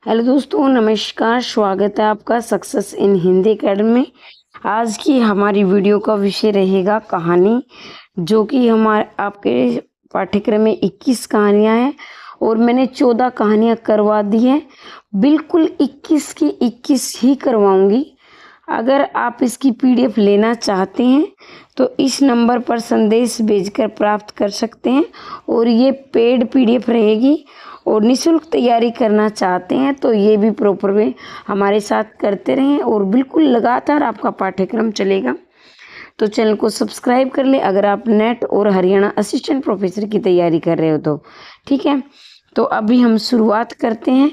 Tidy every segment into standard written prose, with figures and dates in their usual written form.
Hello दोस्तों, नमस्कार। स्वागत है आपका सक्सेस इन हिंदी एकेडमी में। आज की हमारी वीडियो का विषय रहेगा कहानी, जो कि हमारे आपके पाठ्यक्रम में 21 कहानियां हैं और मैंने 14 कहानियां करवा दी हैं। बिल्कुल 21 की 21 ही करवाऊंगी। अगर आप इसकी पीडीएफ लेना चाहते हैं तो इस नंबर पर संदेश भेजकर प्राप्त कर सकते हैं और ये पेड पीडीएफ रहेगी। और निःशुल्क तैयारी करना चाहते हैं तो ये भी प्रॉपर वे हमारे साथ करते रहें और बिल्कुल लगातार आपका पाठ्यक्रम चलेगा। तो चैनल को सब्सक्राइब कर ले अगर आप नेट और हरियाणा असिस्टेंट प्रोफेसर की तैयारी कर रहे हो तो। ठीक है, तो अभी हम शुरुआत करते हैं।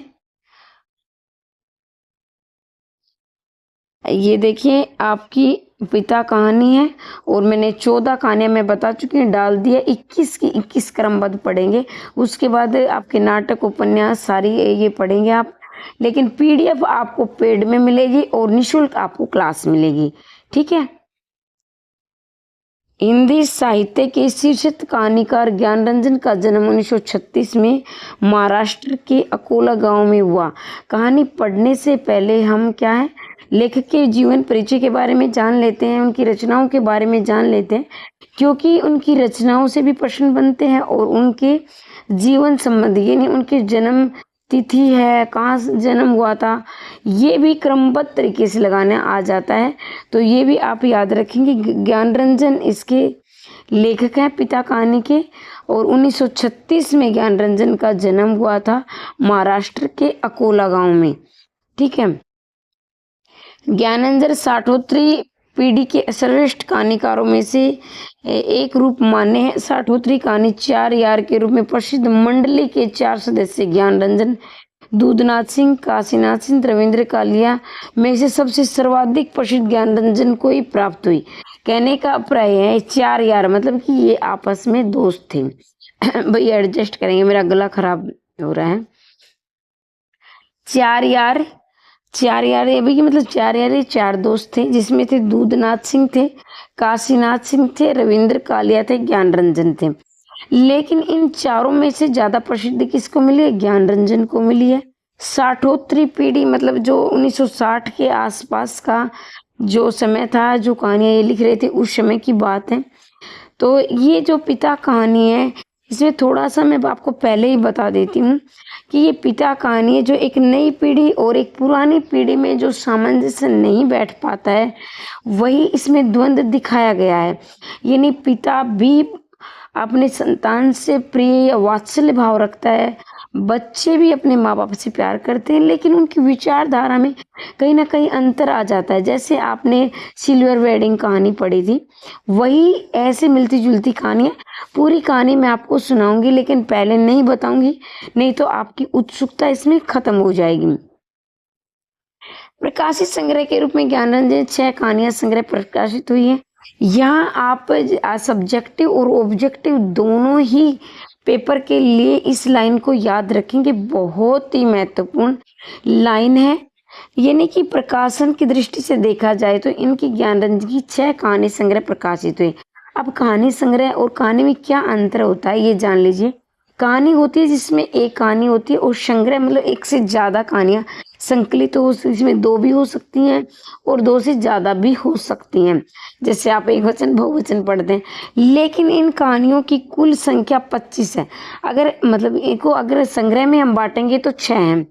ये देखिए, आपकी पिता कहानी है और मैंने 14 कहानियां मैं बता चुकी हूँ, डाल दिया। 21 की 21 क्रमबद्ध पढ़ेंगे। उसके बाद आपके नाटक उपन्यास सारी ये पढ़ेंगे आप। लेकिन पीडीएफ आपको पेड में मिलेगी और निःशुल्क आपको क्लास मिलेगी। ठीक है। हिंदी साहित्य के शीर्षक कहानीकार ज्ञानरंजन का जन्म 1936 में महाराष्ट्र के अकोला गांव में हुआ। कहानी पढ़ने से पहले हम क्या है, लेखक के जीवन परिचय के बारे में जान लेते हैं, उनकी रचनाओं के बारे में जान लेते हैं, क्योंकि उनकी रचनाओं से भी प्रश्न बनते हैं और उनके जीवन संबंधी यानी उनके जन्म तिथि है, कहाँ जन्म हुआ था, ये भी क्रमबद्ध तरीके से लगाने आ जाता है। तो ये भी आप याद रखेंगे। ज्ञानरंजन इसके लेखक हैं पिता कहानी के। और 1936 में ज्ञानरंजन का जन्म हुआ था महाराष्ट्र के अकोला गांव में। ठीक है। ज्ञानरंजन साठोत्री पीढ़ी के सर्वश्रेष्ठ कहानीकारों में से एक रूप माने हैं। साठोत्री कहानी 4 यार के रूप में प्रसिद्ध मंडली के 4 सदस्य ज्ञानरंजन, दूधनाथ सिंह, काशीनाथ सिंह, रविंद्र कालिया में से सबसे सर्वाधिक प्रसिद्ध ज्ञानरंजन को ही प्राप्त हुई। कहने का अभिप्राय है 4 यार मतलब कि ये आपस में दोस्त थे। भैया एडजस्ट करेंगे, मेरा गला खराब हो रहा है। 4 यार, 4 यार ये भैया मतलब 4 यार, ये 4 दोस्त थे, जिसमें थे दूधनाथ सिंह थे, काशीनाथ सिंह थे, रविंद्र कालिया थे, ज्ञानरंजन थे। लेकिन इन चारों में से ज्यादा प्रसिद्धि किसको मिली है? ज्ञानरंजन को मिली है। साठोत्री पीढ़ी मतलब जो 1960 के आसपास का जो समय था, जो कहानियां ये लिख रहे थे उस समय की बात है। तो ये जो पिता कहानी है, इसमें थोड़ा सा मैं आपको पहले ही बता देती हूँ कि ये पिता कहानी है जो एक नई पीढ़ी और एक पुरानी पीढ़ी में जो सामंजस्य नहीं बैठ पाता है, वही इसमें द्वंद्व दिखाया गया है। यानी पिता भी अपने संतान से प्रिय या वात्सल्य भाव रखता है, बच्चे भी अपने माँ बाप से प्यार करते हैं, लेकिन उनकी विचारधारा में कहीं ना कहीं अंतर आ जाता है। जैसे आपने सिल्वर वेडिंग कहानी पढ़ी थी, वही ऐसे मिलती जुलती कहानियाँ पूरी कहानी मैं आपको सुनाऊंगी, लेकिन पहले नहीं बताऊंगी, नहीं तो आपकी उत्सुकता इसमें खत्म हो जाएगी। प्रकाशित संग्रह के रूप में ज्ञानरंजन 6 कहानियां संग्रह प्रकाशित हुई है। यहाँ आप सब्जेक्टिव और ऑब्जेक्टिव दोनों ही पेपर के लिए इस लाइन को याद रखेंगे। बहुत ही महत्वपूर्ण लाइन है। यानी कि प्रकाशन की दृष्टि से देखा जाए तो इनकी ज्ञानरंजन की 6 कहानी संग्रह प्रकाशित हुए। अब कहानी संग्रह और कहानी में क्या अंतर होता है ये जान लीजिए। कहानी होती है जिसमें एक कहानी होती है, और संग्रह मतलब एक से ज्यादा कहानियां संकलित हो, इसमें 2 भी हो सकती हैं और 2 से ज्यादा भी हो सकती हैं। जैसे आप एक वचन बहुवचन पढ़ते हैं। लेकिन इन कहानियों की कुल संख्या 25 है। अगर मतलब इनको अगर संग्रह में हम बांटेंगे तो 6 हैं,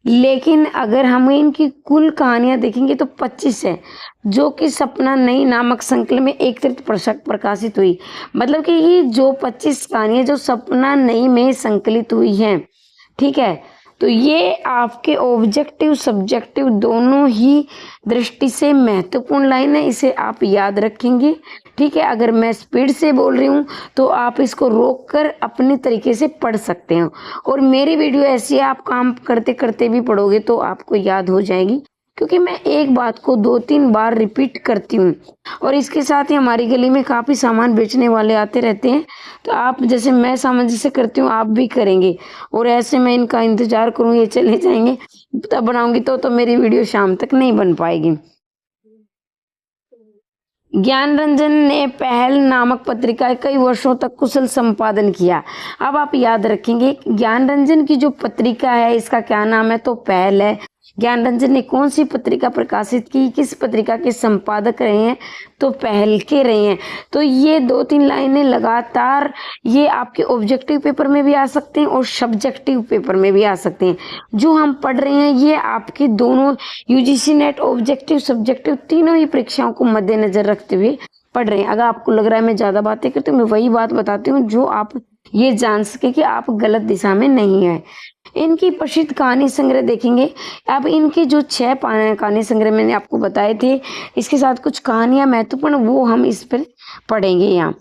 लेकिन अगर हम इनकी कुल कहानियां देखेंगे तो 25 है, जो कि सपना नई नामक संकलन में एक प्रकाशित हुई। मतलब कि ये जो 25 कहानियां जो सपना नई में संकलित हुई हैं, ठीक है, तो ये आपके ऑब्जेक्टिव सब्जेक्टिव दोनों ही दृष्टि से महत्वपूर्ण लाइन है, इसे आप याद रखेंगे। ठीक है। अगर मैं स्पीड से बोल रही हूँ तो आप इसको रोक कर अपने तरीके से पढ़ सकते हो, और मेरी वीडियो ऐसी है आप काम करते करते भी पढ़ोगे तो आपको याद हो जाएगी, क्योंकि मैं एक बात को 2-3 बार रिपीट करती हूँ। और इसके साथ ही हमारी गली में काफ़ी सामान बेचने वाले आते रहते हैं, तो आप जैसे मैं सामंजस्य करती हूँ आप भी करेंगे, और ऐसे मैं इनका इंतजार करूँ, ये चले जाएंगे तब बनाऊंगी तो मेरी वीडियो शाम तक नहीं बन पाएगी। ज्ञान रंजन ने पहल नामक पत्रिका कई वर्षों तक कुशल संपादन किया। अब आप याद रखेंगे ज्ञान रंजन की जो पत्रिका है इसका क्या नाम है, तो पहल है। ज्ञान रंजन ने कौन सी पत्रिका प्रकाशित की, किस पत्रिका के संपादक रहे हैं, तो पहल के रहे हैं। तो ये 2-3 लाइनें लगातार ये आपके ऑब्जेक्टिव पेपर में भी आ सकते हैं और सब्जेक्टिव पेपर में भी आ सकते हैं। जो हम पढ़ रहे हैं ये आपके दोनों यूजीसी नेट ऑब्जेक्टिव सब्जेक्टिव तीनों ही परीक्षाओं को मद्देनजर रखते हुए पढ़ रहे हैं। अगर आपको लग रहा है मैं ज़्यादा बातें करती हूँ, मैं वही बात बताती हूँ जो आप ये जान सके कि आप गलत दिशा में नहीं है। इनकी प्रसिद्ध कहानी संग्रह देखेंगे। अब इनके जो 6 कहानी संग्रह मैंने आपको बताए थे, इसके साथ कुछ कहानियां महत्वपूर्ण वो हम इस पर पढ़ेंगे। यहाँ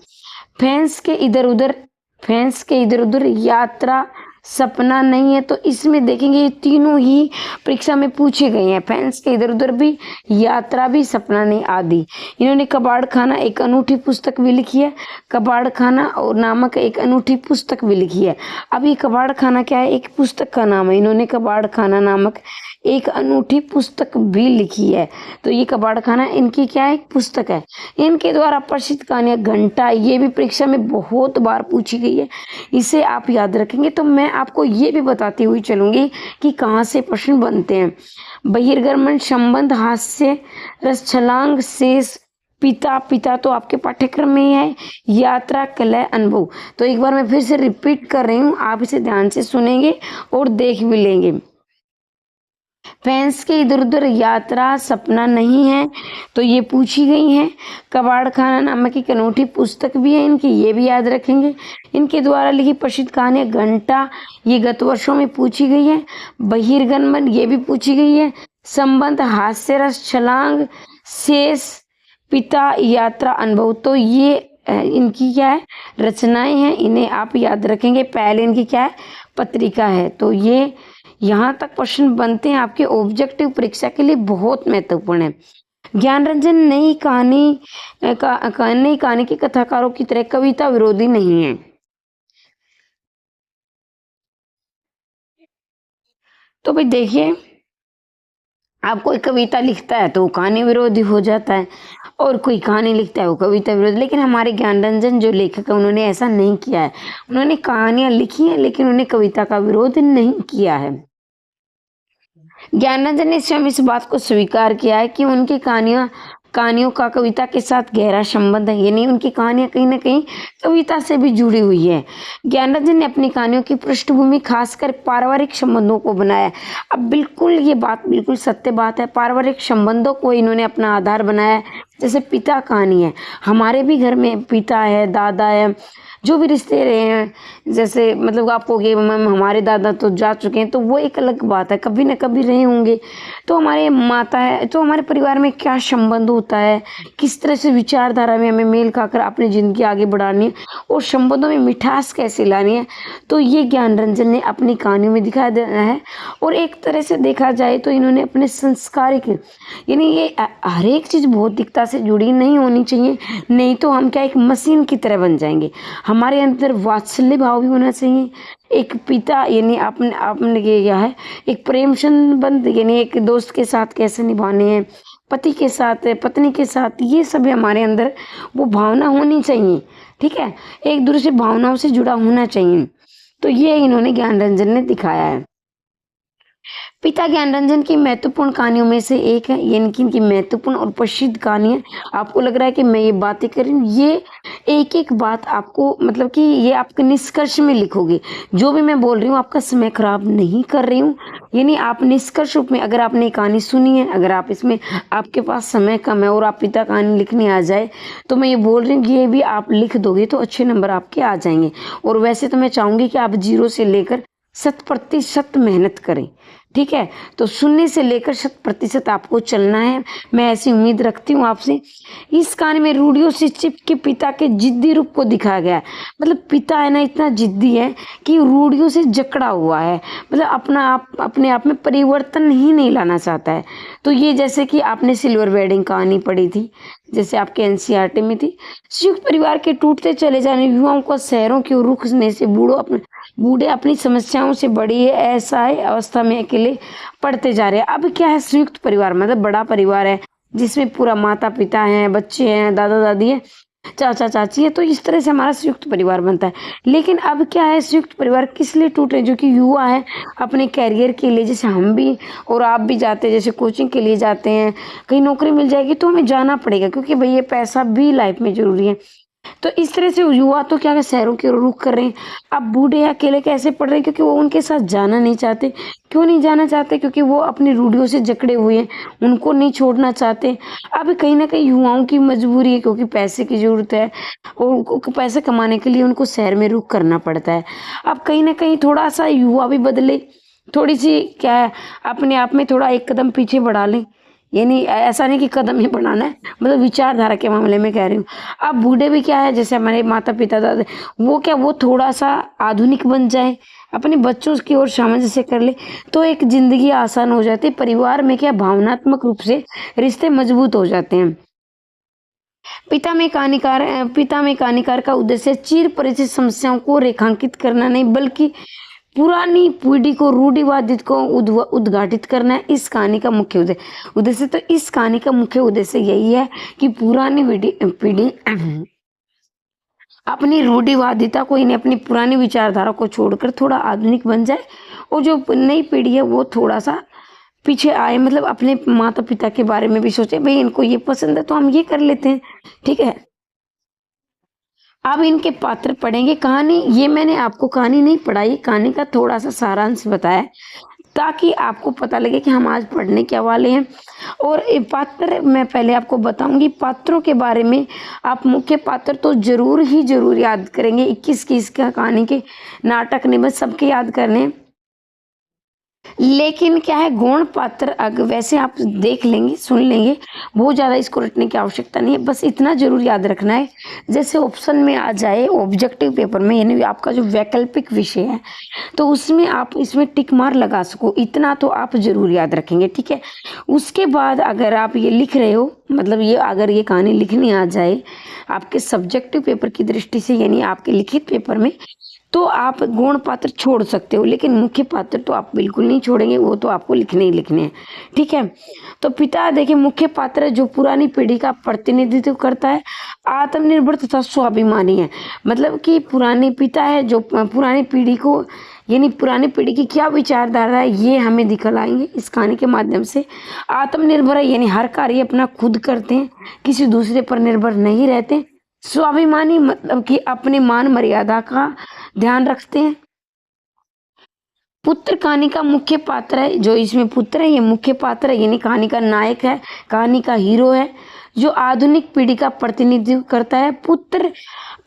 फैंस के इधर उधर, यात्रा, सपना नहीं है, तो इसमें देखेंगे ये तीनों ही परीक्षा में पूछे गए हैं। फैंस के इधर उधर भी, यात्रा भी, सपना नहीं आदि। इन्होंने कबाड़ खाना एक अनूठी पुस्तक भी लिखी है। कबाड़ खाना और नामक एक अनूठी पुस्तक भी लिखी है। अब ये कबाड़ खाना क्या है, एक पुस्तक का नाम है। इन्होंने कबाड़ खाना नामक एक अनूठी पुस्तक भी लिखी है। तो ये कबाड़ खाना इनकी क्या है, एक पुस्तक है। इनके द्वारा प्रसिद्ध कहानियां घंटा, ये भी परीक्षा में बहुत बार पूछी गई है, इसे आप याद रखेंगे। तो मैं आपको ये भी बताती हुई चलूंगी कि कहाँ से प्रश्न बनते हैं। बहिर्गमन, संबंध, हास्य, रस, छलांग, शेष, पिता तो आपके पाठ्यक्रम में ही है। यात्रा, कलह, अनुभव। तो एक बार मैं फिर से रिपीट कर रही हूँ, आप इसे ध्यान से सुनेंगे और देख भी लेंगे। फैंस के इधर उधर, यात्रा, सपना नहीं है, तो ये पूछी गई हैं। कबाड़ खाना नामक एक अनूठी पुस्तक भी है इनकी, ये भी याद रखेंगे। इनके द्वारा लिखी प्रसिद्ध कहानी घंटा, ये गत वर्षों में पूछी गई है। बहिर्गमन, ये भी पूछी गई है। संबंध, हास्य रस, छलांग, शेष, पिता, यात्रा, अनुभव, तो ये इनकी क्या है, रचनाएं हैं, इन्हें आप याद रखेंगे। पहले इनकी क्या है, पत्रिका है। तो ये यहाँ तक प्रश्न बनते हैं आपके ऑब्जेक्टिव परीक्षा के लिए, बहुत महत्वपूर्ण है। ज्ञान रंजन नई कहानी के कथाकारों की तरह कविता विरोधी नहीं है। तो भाई देखिए, आप कोई कविता लिखता है तो वो कहानी विरोधी हो जाता है, और कोई कहानी लिखता है वो कविता विरोधी। लेकिन हमारे ज्ञान रंजन जो लेखक है उन्होंने ऐसा नहीं किया है। उन्होंने कहानियां लिखी हैं लेकिन उन्होंने कविता का विरोध नहीं किया है। ज्ञानरंजन ने स्वयं इस बात को स्वीकार किया है कि उनकी कहानियों का कविता के साथ गहरा संबंध है, यानी उनकी कहानियां कहीं ना कहीं कविता से भी जुड़ी हुई है। ज्ञानरंजन ने अपनी कहानियों की पृष्ठभूमि खासकर पारिवारिक संबंधों को बनाया। अब बिल्कुल ये बात बिल्कुल सत्य बात है, पारिवारिक संबंधों को इन्होंने अपना आधार बनाया। जैसे पिता कहानी है, हमारे भी घर में पिता है, दादा है, जो भी रिश्ते रहे हैं, जैसे मतलब आपको ये मैम हमारे दादा तो जा चुके हैं तो वो एक अलग बात है, कभी ना कभी रहे होंगे। तो हमारे माता है, तो हमारे परिवार में क्या संबंध होता है, किस तरह से विचारधारा में हमें मेल खाकर अपनी ज़िंदगी आगे बढ़ानी है और संबंधों में मिठास कैसे लानी है, तो ये ज्ञान रंजन ने अपनी कहानियों में दिखा दिया है। और एक तरह से देखा जाए तो इन्होंने अपने संस्कारिक, यानी ये हर एक चीज़ भौतिकता से जुड़ी नहीं होनी चाहिए, नहीं तो हम क्या एक मशीन की तरह बन जाएंगे। हमारे अंदर वात्सल्य भाव भी होना चाहिए। एक पिता यानी आपने क्या है, एक प्रेम संबंध, यानी एक दोस्त के साथ कैसे निभाने हैं, पति के साथ, पत्नी के साथ, ये सब हमारे अंदर वो भावना होनी चाहिए। ठीक है, एक दूसरे भावनाओं से जुड़ा होना चाहिए। तो ये इन्होंने ज्ञान रंजन ने दिखाया है। पिता ज्ञान रंजन की महत्वपूर्ण कहानियों में से एक है, यानी कि इनकी महत्वपूर्ण और प्रसिद्ध कहानी है। आपको लग रहा है कि मैं ये बातें कर रही हूँ, ये एक एक बात आपको मतलब कि ये आपके निष्कर्ष में लिखोगे। जो भी मैं बोल रही हूँ आपका समय खराब नहीं कर रही हूँ, यानी आप निष्कर्ष रूप में, अगर आपने कहानी सुनी है, अगर आप इसमें आपके पास समय कम है और आप पिता कहानी लिखने आ जाए, तो मैं ये बोल रही हूँ ये भी आप लिख दोगे तो अच्छे नंबर आपके आ जाएंगे। और वैसे तो मैं चाहूँगी कि आप 0 से लेकर 100% मेहनत करें। ठीक है, तो 0 से लेकर 100% आपको चलना है, मैं ऐसी उम्मीद रखती हूँ आपसे। इस कहानी में रूढ़ियों से चिपके पिता के जिद्दी रूप को दिखाया गया है। मतलब पिता है ना, इतना जिद्दी है कि रूढ़ियों से जकड़ा हुआ है, मतलब अपने आप में परिवर्तन ही नहीं लाना चाहता है। तो ये जैसे कि आपने सिल्वर वेडिंग कहानी पढ़ी थी, जैसे आपके एनसीईआरटी में थी। संयुक्त परिवार के टूटते चले जाने, युवाओं को शहरों की ओर रुखने से बूढ़े अपनी समस्याओं से बड़ी असहाय अवस्था में अकेले पड़ते जा रहे हैं। अब क्या है, संयुक्त परिवार मतलब बड़ा परिवार है, जिसमें पूरा माता पिता हैं, बच्चे हैं, दादा दादी है, चाचा चाची है। तो इस तरह से हमारा संयुक्त परिवार बनता है। लेकिन अब क्या है, संयुक्त परिवार किस लिए टूट रहे हैं? जो कि युवा है अपने कैरियर के लिए, जैसे हम भी और आप भी जाते हैं, जैसे कोचिंग के लिए जाते हैं, कहीं नौकरी मिल जाएगी तो हमें जाना पड़ेगा, क्योंकि भाई ये पैसा भी लाइफ में जरूरी है। तो इस तरह से युवा तो क्या है, शहरों की ओर रुख कर रहे हैं। अब बूढ़े अकेले कैसे पड़ रहे हैं? क्योंकि वो उनके साथ जाना नहीं चाहते। क्यों नहीं जाना चाहते? क्योंकि वो अपनी रूढ़ियों से जकड़े हुए हैं, उनको नहीं छोड़ना चाहते। अब कहीं ना कहीं युवाओं की मजबूरी है, क्योंकि पैसे की जरूरत है और उनको पैसे कमाने के लिए उनको शहर में रुख करना पड़ता है। अब कहीं ना कहीं थोड़ा सा युवा भी बदले, थोड़ी सी क्या है, अपने आप में थोड़ा एक कदम पीछे बढ़ा लें। यानी ऐसा नहीं कि कदम ही बढ़ाना है, मतलब विचारधारा के मामले में कह रही हूँ। अब बूढ़े भी क्या है, जैसे हमारे माता पिता दादा, वो क्या, वो थोड़ा सा आधुनिक बन जाए, अपने बच्चों की ओर सामंजस्य कर ले, तो एक जिंदगी आसान हो जाती है। परिवार में क्या, भावनात्मक रूप से रिश्ते मजबूत हो जाते हैं। पिता में कहानीकार का उद्देश्य चिर परिचित समस्याओं को रेखांकित करना नहीं, बल्कि पुरानी पीढ़ी को रूढ़िवादित को उद्घाटित करना है इस कहानी का मुख्य उद्देश्य। तो इस कहानी का मुख्य उद्देश्य यही है कि पुरानी पीढ़ी अपनी रूढ़िवादिता को, इन्हें अपनी पुरानी विचारधारा को छोड़कर थोड़ा आधुनिक बन जाए, और जो नई पीढ़ी है वो थोड़ा सा पीछे आए, मतलब अपने माता पिता के बारे में भी सोचे, भाई इनको ये पसंद है तो हम ये कर लेते हैं, ठीक है। अब इनके पात्र पढ़ेंगे। कहानी, ये मैंने आपको कहानी नहीं पढ़ाई, कहानी का थोड़ा सा सारांश बताया, ताकि आपको पता लगे कि हम आज पढ़ने क्या वाले हैं। और ये पात्र मैं पहले आपको बताऊंगी, पात्रों के बारे में। आप मुख्य पात्र तो जरूर याद करेंगे, 21 का कहानी के नाटक निबंध सबके याद करने हैं। लेकिन क्या है, गौण पात्र अगर वैसे आप देख लेंगे, सुन लेंगे, बहुत ज़्यादा इसको रटने की आवश्यकता नहीं है, बस इतना जरूर याद रखना है। जैसे ऑप्शन में आ जाए ऑब्जेक्टिव पेपर में, यानी आपका जो वैकल्पिक विषय है, तो उसमें आप इसमें टिक मार लगा सको, इतना तो आप जरूर याद रखेंगे, ठीक है। उसके बाद अगर आप ये लिख रहे हो, मतलब ये अगर ये कहानी लिखनी आ जाए आपके सब्जेक्टिव पेपर की दृष्टि से, यानी आपके लिखित पेपर में, तो आप गौण पात्र छोड़ सकते हो, लेकिन मुख्य पात्र तो आप बिल्कुल नहीं छोड़ेंगे, वो तो आपको लिखने ही लिखने हैं, ठीक है। तो पिता, देखिए, मुख्य पात्र जो पुरानी पीढ़ी का प्रतिनिधित्व करता है, आत्मनिर्भर तथा स्वाभिमानी है। मतलब कि पुराने पिता है जो पुरानी पीढ़ी को, यानी पुरानी पीढ़ी की क्या विचारधारा है, ये हमें दिखलाएंगे इस कहानी के माध्यम से। आत्मनिर्भर है, यानी हर कार्य अपना खुद करते हैं, किसी दूसरे पर निर्भर नहीं रहते। स्वाभिमानी, मतलब कि अपने मान मर्यादा का ध्यान रखते हैं। पुत्र कहानी का मुख्य पात्र है, जो इसमें पुत्र है ये मुख्य पात्र है, यानी कहानी का नायक है, कहानी का हीरो है, जो आधुनिक पीढ़ी का प्रतिनिधित्व करता है। पुत्र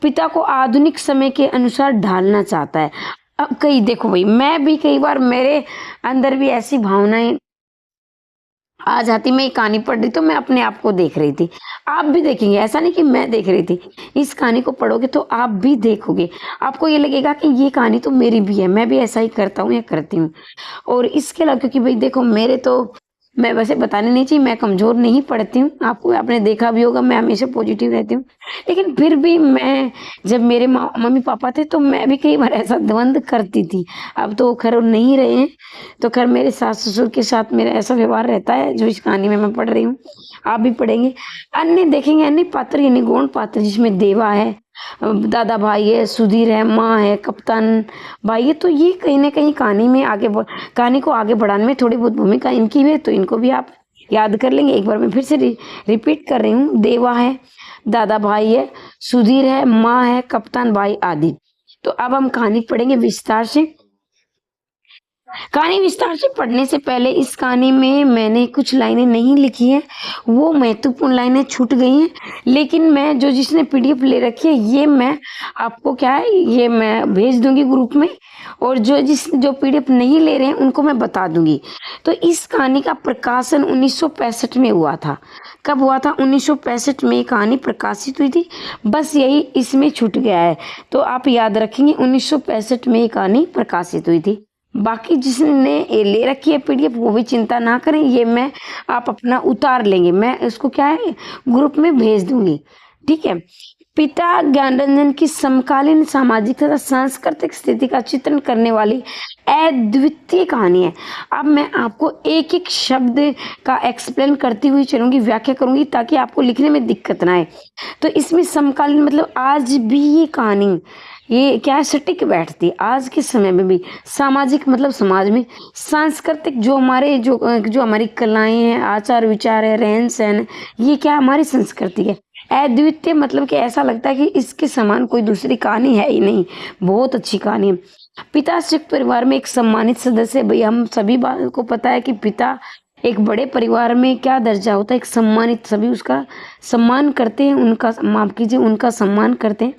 पिता को आधुनिक समय के अनुसार ढालना चाहता है। अब कई देखो भाई, मैं भी कई बार मेरे अंदर भी ऐसी भावनाएं आ जाती, मैं ये कहानी पढ़ रही तो मैं अपने आप को देख रही थी, आप भी देखेंगे, ऐसा नहीं कि मैं देख रही थी। इस कहानी को पढ़ोगे तो आप भी देखोगे, आपको ये लगेगा कि ये कहानी तो मेरी भी है, मैं भी ऐसा ही करता हूँ या करती हूँ। और इसके अलावा, क्योंकि भाई देखो, मेरे तो, मैं वैसे बताने नहीं चाहिए, मैं कमजोर नहीं पढ़ती हूँ, आपको आपने देखा भी होगा, मैं हमेशा पॉजिटिव रहती हूँ। लेकिन फिर भी मैं, जब मेरे मम्मी पापा थे तो मैं भी कई बार ऐसा द्वंद्व करती थी। अब तो खैर नहीं रहे हैं, तो खैर मेरे सास ससुर के साथ मेरा ऐसा व्यवहार रहता है जो इस कहानी में मैं पढ़ रही हूँ, आप भी पढ़ेंगे। अन्य देखेंगे, अन्य पात्र यानी गौण पात्र, जिसमें देवा है, दादा भाई है, सुधीर है, माँ है, कप्तान भाई है। तो ये कहीं ना कहीं कहानी में कहानी को आगे बढ़ाने में थोड़ी बहुत भूमिका इनकी भी है, तो इनको भी आप याद कर लेंगे। एक बार मैं फिर से रिपीट कर रही हूँ, देवा है, दादा भाई है, सुधीर है, माँ है, कप्तान भाई आदि। तो अब हम कहानी पढ़ेंगे विस्तार से। कहानी विस्तार से पढ़ने से पहले, इस कहानी में मैंने कुछ लाइनें नहीं लिखी हैं, वो महत्वपूर्ण लाइनें छूट गई हैं, लेकिन मैं जिसने पीडीएफ ले रखी है, ये मैं आपको क्या है, ये मैं भेज दूंगी ग्रुप में, और जो पीडीएफ नहीं ले रहे हैं उनको मैं बता दूंगी। तो इस कहानी का प्रकाशन 1965 में हुआ था। कब हुआ था? 1965 में कहानी प्रकाशित हुई थी, बस यही इसमें छूट गया है, तो आप याद रखेंगे 1965 में कहानी प्रकाशित हुई थी। बाकी जिसने ये ले रखी है पीडीएफ, वो भी चिंता ना करें, ये मैं आप अपना उतार लेंगे, मैं इसको क्या है ग्रुप में भेज दूंगी, ठीक है। पिता ज्ञानरंजन की समकालीन सामाजिक तथा सांस्कृतिक स्थिति का चित्रण करने वाली अद्वितीय कहानी है। अब मैं आपको एक एक शब्द का एक्सप्लेन करती हुई चलूंगी, व्याख्या करूंगी, ताकि आपको लिखने में दिक्कत ना आए। तो इसमें समकालीन मतलब आज भी ये कहानी ये क्या है, सटीक बैठती है आज के समय में भी। सामाजिक मतलब समाज में, सांस्कृतिक जो हमारे जो हमारी कलाएं हैं, आचार विचार है, रहन सहन, ये क्या हमारी संस्कृति है। अद्वितीय मतलब कि ऐसा लगता है कि इसके समान कोई दूसरी कहानी है ही नहीं, बहुत अच्छी कहानी है। पिता संयुक्त परिवार में एक सम्मानित सदस्य, भाई हम सभी बात को पता है कि पिता एक बड़े परिवार में क्या दर्जा होता है, एक सम्मानित, सभी उसका सम्मान करते हैं, उनका माफ कीजिए उनका सम्मान करते हैं।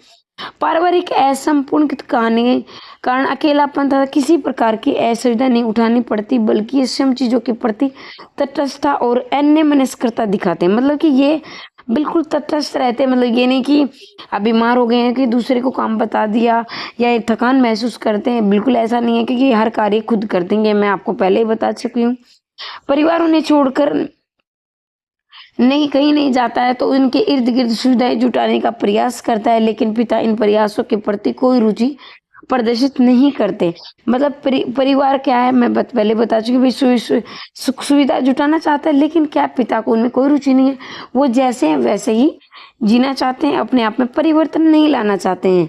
पारिवारिक असंपूर्ण कहानी कारण अकेलापन तथा किसी प्रकार की असुविधा नहीं उठानी पड़ती, बल्कि ये सम चीजों के प्रति तटस्थता और अन्यमनस्कता दिखाते हैं। मतलब कि ये बिल्कुल तटस्थ रहते हैं, मतलब ये नहीं कि अब बीमार हो गए हैं कि दूसरे को काम बता दिया या एक थकान महसूस करते हैं, बिल्कुल ऐसा नहीं है, क्योंकि हर कार्य खुद कर देंगे। मैं आपको पहले ही बता चुकी हूँ। परिवार उन्हें छोड़कर नहीं कहीं नहीं जाता है, तो उनके इर्द गिर्द सुविधाएं जुटाने का प्रयास करता है, लेकिन पिता इन प्रयासों के प्रति कोई रुचि प्रदर्शित नहीं करते। मतलब परिवार क्या है, मैं पहले बता चुकी, भाई सुख सुविधा जुटाना चाहता है, लेकिन क्या पिता को उनमें कोई रुचि नहीं है। वो जैसे हैं वैसे ही जीना चाहते हैं, अपने आप में परिवर्तन नहीं लाना चाहते हैं।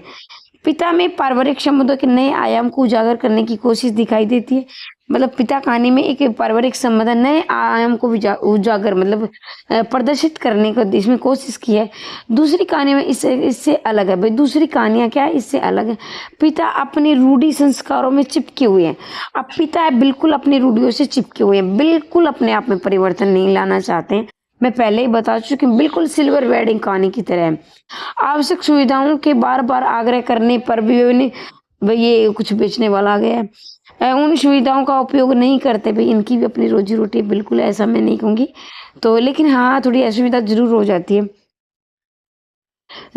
पिता में पारिवारिक संबंधों के नए आयाम को उजागर करने की कोशिश दिखाई देती है। मतलब पिता कहानी में एक पारिवारिक संबंध नए आयाम को उजागर मतलब प्रदर्शित करने को इसमें कोशिश की है। दूसरी कहानी में इससे अलग है, भाई दूसरी कहानियां क्या है, इससे अलग है। पिता अपने रूढ़ी संस्कारों में चिपके हुए हैं। अब पिता है बिल्कुल अपनी रूढ़ियों से चिपके हुए हैं, बिल्कुल अपने आप में परिवर्तन नहीं लाना चाहते हैं। मैं पहले ही बता चुकी हूँ, बिल्कुल सिल्वर वेडिंग कहानी की तरह है। आवश्यक सुविधाओं के बार बार आग्रह करने पर भी भाई ये कुछ बेचने वाला आ गया है, उन सुविधाओं का उपयोग नहीं करते। भाई इनकी भी अपनी रोजी रोटी, बिल्कुल ऐसा मैं नहीं कहूँगी तो, लेकिन हाँ थोड़ी असुविधा जरूर हो जाती है।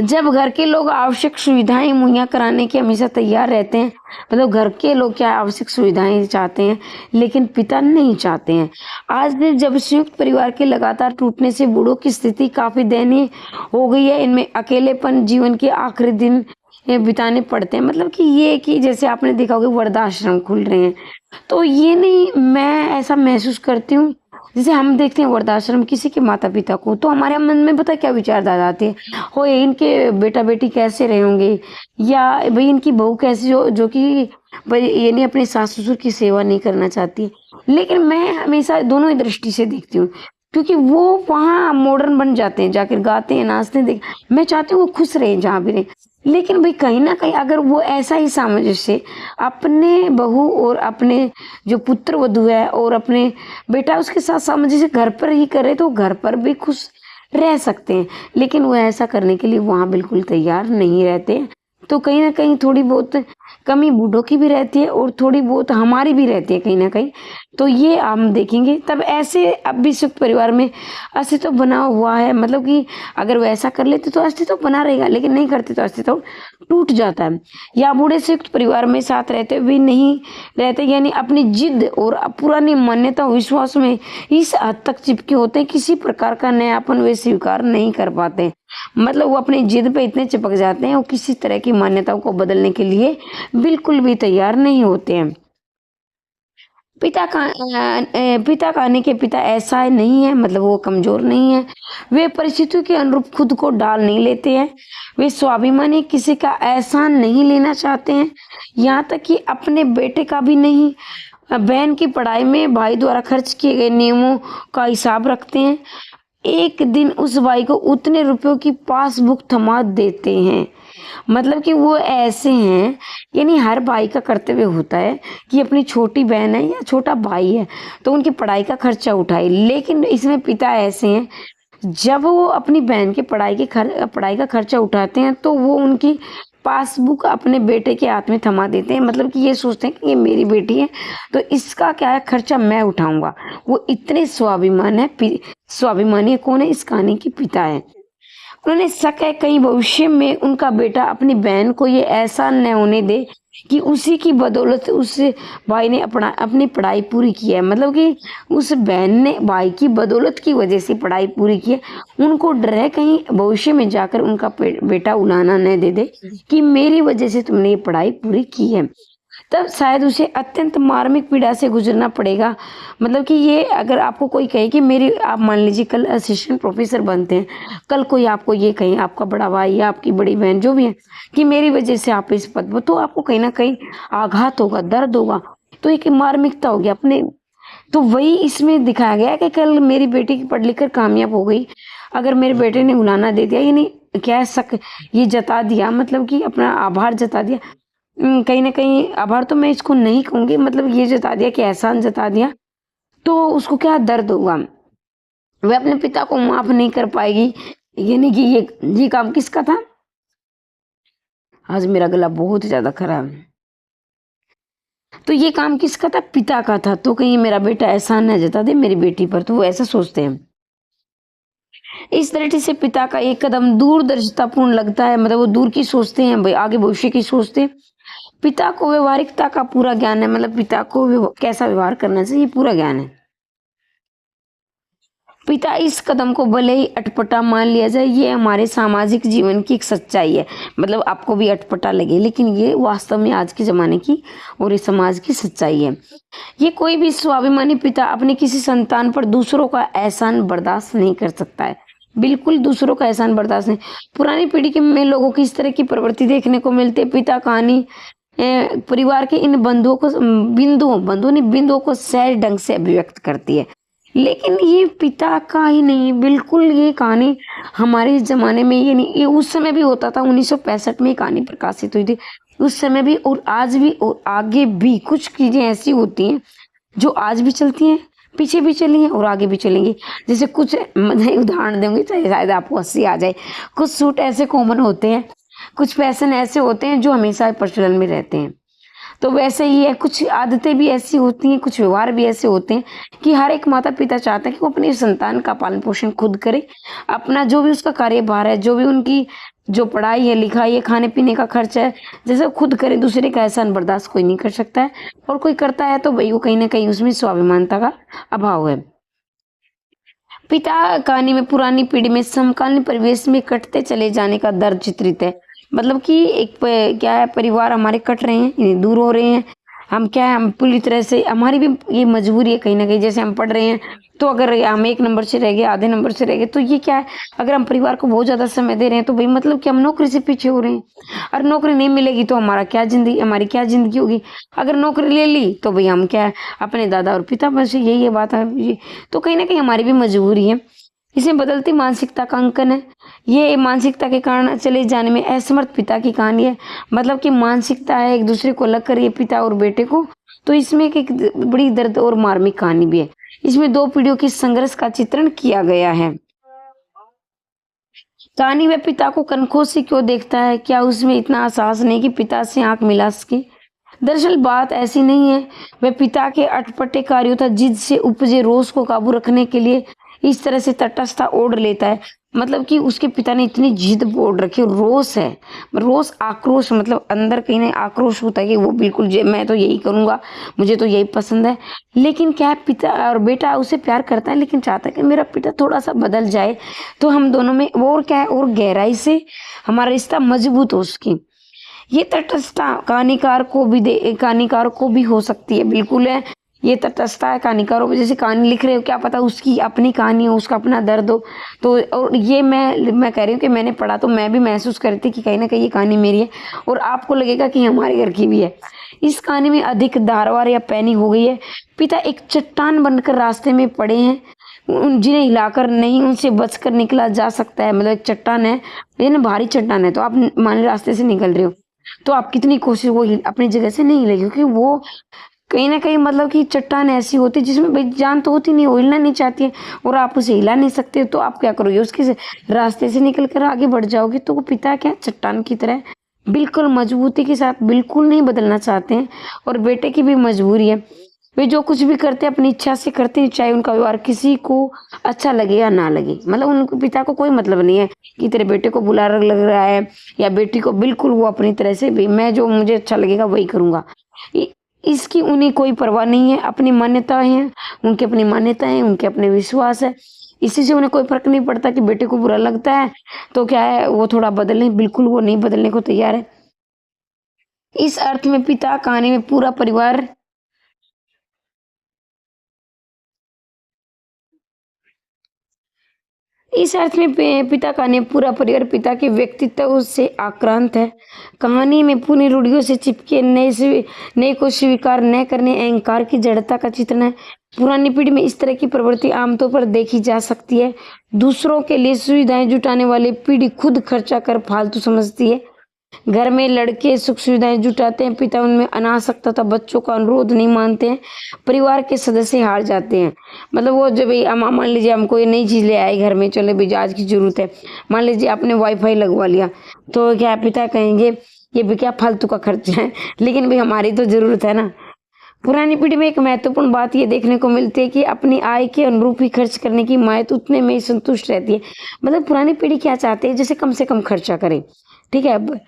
जब घर के लोग आवश्यक सुविधाएं मुहैया कराने के हमेशा तैयार रहते हैं, मतलब घर के लोग क्या आवश्यक सुविधाएं चाहते हैं, लेकिन पिता नहीं चाहते हैं। आज जब संयुक्त परिवार के लगातार टूटने से बूढ़ों की स्थिति काफी दयनीय हो गई है, इनमें अकेलेपन जीवन के आखिरी दिन बिताने पड़ते हैं। मतलब कि ये कि जैसे आपने देखा होगा वृद्धाश्रम खुल रहे हैं, तो ये नहीं, मैं ऐसा महसूस करती हूँ जैसे हम देखते हैं वृद्धाश्रम किसी के माता पिता को, तो हमारे मन में पता क्या विचारधारा आती है, हो इनके बेटा बेटी कैसे रहे होंगे, या भाई इनकी बहू कैसी जो कि भाई ये नहीं अपने सास ससुर की सेवा नहीं करना चाहती। लेकिन मैं हमेशा दोनों ही दृष्टि से देखती हूँ, क्योंकि वो वहाँ मॉडर्न बन जाते हैं, जाकर गाते हैं नाचते हैं, मैं चाहती हूँ वो खुश रहे जहाँ भी रहे। लेकिन भाई कहीं ना कहीं अगर वो ऐसा ही सामंजस्य अपने बहू और अपने जो पुत्र वधू है और अपने बेटा उसके साथ सामंजस्य घर पर ही करे, तो घर पर भी खुश रह सकते हैं। लेकिन वो ऐसा करने के लिए वहाँ बिल्कुल तैयार नहीं रहते। तो कहीं ना कहीं थोड़ी बहुत कमी बूढ़ों की भी रहती है और थोड़ी बहुत हमारी भी रहती है कहीं ना कहीं। तो ये हम देखेंगे। तब ऐसे अब भी संयुक्त परिवार में अस्तित्व बना हुआ है, मतलब कि अगर वो ऐसा कर लेते तो अस्तित्व बना रहेगा, लेकिन नहीं करते तो अस्तित्व टूट जाता है। या बूढ़े संयुक्त परिवार में साथ रहते भी नहीं रहते, यानी अपनी जिद और पुरानी मान्यता विश्वास में इस हद तक चिपके होते हैं, किसी प्रकार का नयापन वे स्वीकार नहीं कर पाते। मतलब वो अपनी जिद पे इतने चिपक जाते हैं और किसी तरह की मान्यताओं को बदलने के लिए बिल्कुल भी तैयार नहीं होते हैं। पिता कहानी के पिता ऐसा नहीं है, मतलब वो कमजोर नहीं है, वे परिस्थितियों के अनुरूप खुद को डाल नहीं लेते हैं, वे स्वाभिमानी किसी का एहसान नहीं लेना चाहते हैं, यहाँ तक कि अपने बेटे का भी नहीं। बहन की पढ़ाई में भाई द्वारा खर्च किए गए नियमों का हिसाब रखते हैं। एक दिन उस भाई को उतने रुपयों की पासबुक थमा देते हैं। मतलब कि वो ऐसे हैं, यानी हर भाई का कर्तव्य होता है कि अपनी छोटी बहन है या छोटा भाई है तो उनकी पढ़ाई का खर्चा उठाए। लेकिन इसमें पिता ऐसे हैं, जब वो अपनी बहन की पढ़ाई का खर्चा उठाते हैं तो वो उनकी पासबुक अपने बेटे के हाथ में थमा देते हैं। मतलब कि ये सोचते हैं कि ये मेरी बेटी है तो इसका क्या है खर्चा मैं उठाऊंगा। वो इतने स्वाभिमानी है। कौन है इस कहानी के पिता है। उन्होंने शक है कहीं भविष्य में उनका बेटा अपनी बहन को ये ऐसा न होने दे कि उसी की बदौलत उस भाई ने अपनी पढ़ाई पूरी की है, मतलब कि उस बहन ने भाई की बदौलत की वजह से पढ़ाई पूरी की है। उनको डर है कहीं भविष्य में जाकर उनका बेटा उलाना न दे दे कि मेरी वजह से तुमने ये पढ़ाई पूरी की है। तब शायद उसे अत्यंत मार्मिक पीड़ा से गुजरना पड़ेगा। मतलब कि ये अगर आपको कोई कहे कि मेरी, आप मान लीजिए कल असिस्टेंट प्रोफेसर बनते हैं, कल कोई आपको ये कहे, आपका बड़ा भाई या आपकी बड़ी बहन जो भी है, कि मेरी वजह से आप इस पद पर, तो आपको कहीं ना कहीं आघात होगा, दर्द होगा, तो एक मार्मिकता होगी अपने। तो वही इसमें दिखाया गया है कि कल मेरी बेटी की पढ़ लिख कर कामयाब हो गई, अगर मेरे बेटे ने उलाना दे दिया, यानी क्या शक ये जता दिया, मतलब कि अपना आभार जता दिया, कहीं ना कहीं आभार तो मैं इसको नहीं कहूंगी, मतलब ये जता दिया कि एहसान जता दिया, तो उसको क्या दर्द होगा, वह अपने पिता को माफ नहीं कर पाएगी। यानी कि ये काम किसका था? आज मेरा गला बहुत ज्यादा खराब है। तो ये काम किसका था? पिता का था। तो कहीं मेरा बेटा एहसान न जता दे मेरी बेटी पर, तो वो ऐसा सोचते हैं। इस तरह से पिता का एक कदम दूरदर्शितापूर्ण लगता है, मतलब वो दूर की सोचते हैं, भाई आगे भविष्य की सोचते हैं। पिता को व्यवहारिकता का पूरा ज्ञान है, मतलब पिता को कैसा व्यवहार करना चाहिए पूरा ज्ञान है। पिता इस कदम को भले ही अटपटा मान लिया जाए, ये हमारे सामाजिक जीवन की एक सच्चाई है, मतलब आपको भी अटपटा लगे, लेकिन ये वास्तव में आज के जमाने की और इस समाज की सच्चाई है। ये कोई भी स्वाभिमानी पिता अपने किसी संतान पर दूसरों का एहसान बर्दाश्त नहीं कर सकता है, बिल्कुल दूसरों का एहसान बर्दाश्त नहीं। पुरानी पीढ़ी के में लोगों की इस तरह की प्रवृत्ति देखने को मिलती है। पिता कहानी परिवार के इन बिंदुओं को सहज ढंग से अभिव्यक्त करती है, लेकिन ये पिता का ही नहीं, बिल्कुल ये कहानी हमारे जमाने में, ये नहीं, ये उस समय भी होता था। 1965 में कहानी प्रकाशित हुई थी, उस समय भी और आज भी और आगे भी कुछ चीजें ऐसी होती हैं जो आज भी चलती हैं, पीछे भी चली हैं और आगे भी चलेंगी। जैसे कुछ मैं उदाहरण दूंगी तो शायद आपको हंसी आ जाए। कुछ सूट ऐसे कॉमन होते हैं, कुछ फैशन ऐसे होते हैं जो हमेशा प्रचलन में रहते हैं, तो वैसे ही है, कुछ आदतें भी ऐसी होती हैं, कुछ व्यवहार भी ऐसे होते हैं कि हर एक माता पिता चाहते हैं कि वो अपने संतान का पालन पोषण खुद करे, अपना जो भी उसका कार्यभार है, जो भी उनकी जो पढ़ाई है, लिखाई है, खाने पीने का खर्चा है, जैसे खुद करे। दूसरे का एहसान बर्दाश्त कोई नहीं कर सकता है, और कोई करता है तो भाई वो कहीं ना कहीं उसमें स्वाभिमानता का अभाव है। पिता कहानी में पुरानी पीढ़ी में समकालीन परिवेश में कटते चले जाने का दर्द चित्रित है, मतलब कि क्या है, परिवार हमारे कट रहे हैं, यानी दूर हो रहे हैं। हम क्या है, हम पूरी तरह से, हमारी भी ये मजबूरी है कहीं ना कहीं। जैसे हम पढ़ रहे हैं तो अगर हम 1 नंबर से रह गए, आधे नंबर से रह गए, तो ये क्या है, अगर हम परिवार को बहुत ज्यादा समय दे रहे हैं तो भाई मतलब कि हम नौकरी से पीछे हो रहे हैं। और नौकरी नहीं मिलेगी तो हमारी क्या जिंदगी होगी। अगर नौकरी ले ली तो भाई हम क्या है, अपने दादा और पिता पर से, यही बात है ये। तो कहीं ना कहीं हमारी भी मजबूरी है। इसमें बदलती मानसिकता का अंकन है। ये मानसिकता के कारण चले जाने में असमर्थ पिता की कहानी है, मतलब कि मानसिकता है एक दूसरे को अलग कर रही है, पिता और बेटे को। तो इसमें एक बड़ी दर्द और मार्मिक कहानी भी है। इसमें 2 पीढ़ियों की संघर्ष का चित्रण किया गया है। कहानी में पिता को कनखों से क्यों देखता है, क्या उसमें इतना एहसास नहीं कि पिता से आंख मिला सके? दरअसल बात ऐसी नहीं है, वह पिता के अटपटे कार्यों तथा जिद से उपजे रोष को काबू रखने के लिए इस तरह से तटस्थता ओढ़ लेता है। मतलब कि उसके पिता ने इतनी जिद ओढ़ रखी, रोष है, रोष आक्रोश, मतलब अंदर कहीं ना आक्रोश होता है कि वो बिल्कुल मैं तो यही करूंगा, मुझे तो यही पसंद है। लेकिन क्या है, पिता और बेटा उसे प्यार करता है, लेकिन चाहता है कि मेरा पिता थोड़ा सा बदल जाए, तो हम दोनों में और क्या है, और गहराई से हमारा रिश्ता मजबूत हो उसकी। ये तटस्थता कहानीकार को भी हो सकती है, बिल्कुल है। ये तटस्थता है कहानीकारों को, जैसे कहानी लिख रहे हो, क्या पता उसकी अपनी कहानी हो, उसका अपना दर्द हो। तो और ये मैं कह रही हूँ कि मैंने पढ़ा तो मैं भी महसूस करती कि कहीं ना कहीं ये कहानी मेरी है, और आपको लगेगा कि हमारे घर की भी है। इस कहानी में अधिक धारवार या पैनी हो गई है। पिता एक चट्टान बनकर रास्ते में पड़े हैं, जिन्हें हिलाकर नहीं उनसे बचकर निकला जा सकता है। मतलब एक चट्टान है, ये भारी चट्टान है, तो आप मान रास्ते से निकल रहे हो तो आप कितनी कोशिश, वो अपनी जगह से नहीं हिलेगी, क्योंकि वो कहीं ना कहीं मतलब कि चट्टान ऐसी होती है जिसमें भाई जान तो होती नहीं, वो हिलना नहीं चाहती है, और आप उसे हिला नहीं सकते, तो आप क्या करोगे, उसके रास्ते से निकल कर आगे बढ़ जाओगे। तो वो पिता क्या चट्टान की तरह बिल्कुल मजबूती के साथ बिल्कुल नहीं बदलना चाहते हैं, और बेटे की भी मजबूरी है। वे जो कुछ भी करते हैं अपनी इच्छा से करते हैं, चाहे उनका व्यवहार किसी को अच्छा लगे या ना लगे। मतलब उनको पिता को कोई मतलब नहीं है कि तेरे बेटे को बुरा लग रहा है या बेटी को, बिल्कुल वो अपनी तरह से भी मैं जो मुझे अच्छा लगेगा वही करूँगा। इसकी उन्हें कोई परवाह नहीं है, अपनी मान्यताएँ हैं, उनकी अपनी मान्यताएँ हैं, उनके अपने विश्वास है। इसी से उन्हें कोई फ़र्क नहीं पड़ता कि बेटे को बुरा लगता है तो क्या है वो थोड़ा बदलें, बिल्कुल वो नहीं बदलने को तैयार है। इस अर्थ में पिता कहानी में पूरा परिवार इस अर्थ में पिता का ने पूरा परिवार पिता के व्यक्तित्व से आक्रांत है। कहानी में पुरानी रूढ़ियों से चिपके नए को स्वीकार न करने अहंकार की जड़ता का चित्रण है। पुरानी पीढ़ी में इस तरह की प्रवृत्ति आमतौर पर देखी जा सकती है। दूसरों के लिए सुविधाएं जुटाने वाली पीढ़ी खुद खर्चा कर फालतू समझती है। घर में लड़के सुख सुविधाएं जुटाते हैं, पिता उनमें अनासक्त तथा बच्चों का अनुरोध नहीं मानते हैं, परिवार के सदस्य हार जाते हैं। मतलब वो जब मान लीजिए हमको ये नई चीज़ ले आए घर में, चले भाई आज की ज़रूरत है, मान लीजिए आपने वाईफाई लगवा लिया, तो क्या पिता कहेंगे ये भी क्या फालतू का खर्चा है, लेकिन भाई हमारी तो ज़रूरत है ना। पुरानी पीढ़ी में एक महत्वपूर्ण बात ये देखने को मिलती है कि अपनी आय के अनुरूप ही खर्च करने की मायत उतने में ही संतुष्ट रहती है। मतलब पुरानी पीढ़ी क्या चाहते हैं, जैसे कम से कम खर्चा करें, ठीक है। अब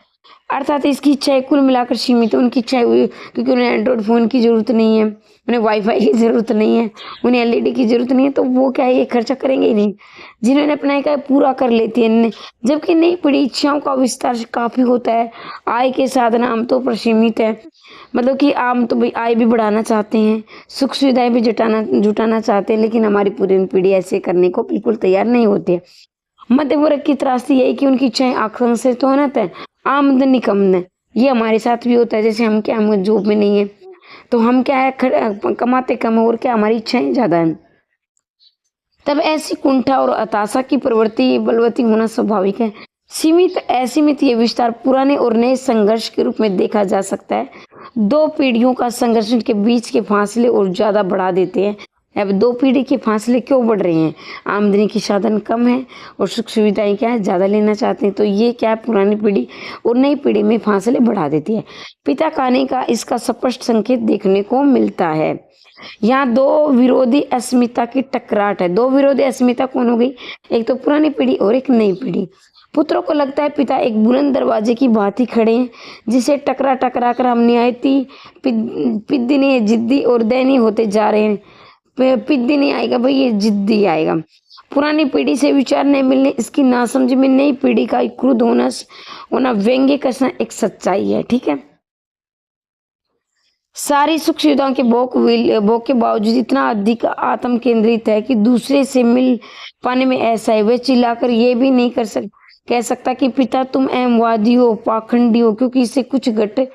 अर्थात इसकी इच्छाएं कुल मिलाकर सीमित है। उनकी इच्छाएं क्योंकि उन्हें एंड्रॉयड फ़ोन की ज़रूरत नहीं है, उन्हें वाईफाई की ज़रूरत नहीं है, उन्हें एलईडी की ज़रूरत नहीं है, तो वो क्या है ये खर्चा करेंगे ही नहीं। जिन्होंने अपना एक पूरा कर लेती है, जबकि नई पीढ़ी इच्छाओं का विस्तार काफ़ी होता है, आय के साधन आमतौर पर सीमित है। मतलब कि आम तो भाई आय भी बढ़ाना चाहते हैं, सुख सुविधाएं भी जुटाना चाहते हैं, लेकिन हमारी पूरी पीढ़ी ऐसे करने को बिल्कुल तैयार नहीं होती है। मध्य वर्ग की त्रासदी यही कि उनकी इच्छाएं आकांक्षित तो होना है, आमदनी कम है। ये हमारे साथ भी होता है, जैसे हम क्या हम जॉब में नहीं है तो हम क्या है कमाते कम और क्या हमारी इच्छाएं ज़्यादा हैं। तब ऐसी कुंठा और हताशा की प्रवृत्ति बलवती होना स्वाभाविक है। सीमित असीमित ये विस्तार पुराने और नए संघर्ष के रूप में देखा जा सकता है। दो पीढ़ियों का संघर्ष के बीच के फासले और ज़्यादा बढ़ा देते हैं। अब दो पीढ़ी के फासले क्यों बढ़ रहे हैं, आमदनी के साधन कम है और सुख सुविधाएं क्या है ज़्यादा लेना चाहते हैं, तो ये क्या है पुरानी पीढ़ी और नई पीढ़ी में फासले बढ़ा देती है। पिता कहानी का इसका स्पष्ट संकेत देखने को मिलता है। यहाँ दो विरोधी अस्मिता की टकराट है। दो विरोधी अस्मिता कौन हो गई, एक तो पुरानी पीढ़ी और एक नई पीढ़ी। पुत्रों को लगता है पिता एक बुलंद दरवाजे की भांति खड़े हैं जिसे टकरा टकरा कर हम निहायती पिद्दिनी जिद्दी और दयनीय होते जा रहे हैं। पिद्दी नहीं आएगा भाई, ये जिद्दी आएगा। पुरानी पीढ़ी से विचार नहीं मिलने, इसकी नासमझ में नई पीढ़ी का क्रुद्ध होना व्यंग्य करना एक सच्चाई है, ठीक है। सारी सुख सुविधाओं के भोग के बावजूद इतना अधिक आत्म केंद्रित है कि दूसरे से मिल पाने में ऐसा है, वह चिल्लाकर ये भी नहीं कह सकता कि पिता तुम अहमवादी हो, पाखंडी हो, क्योंकि इससे कुछ घट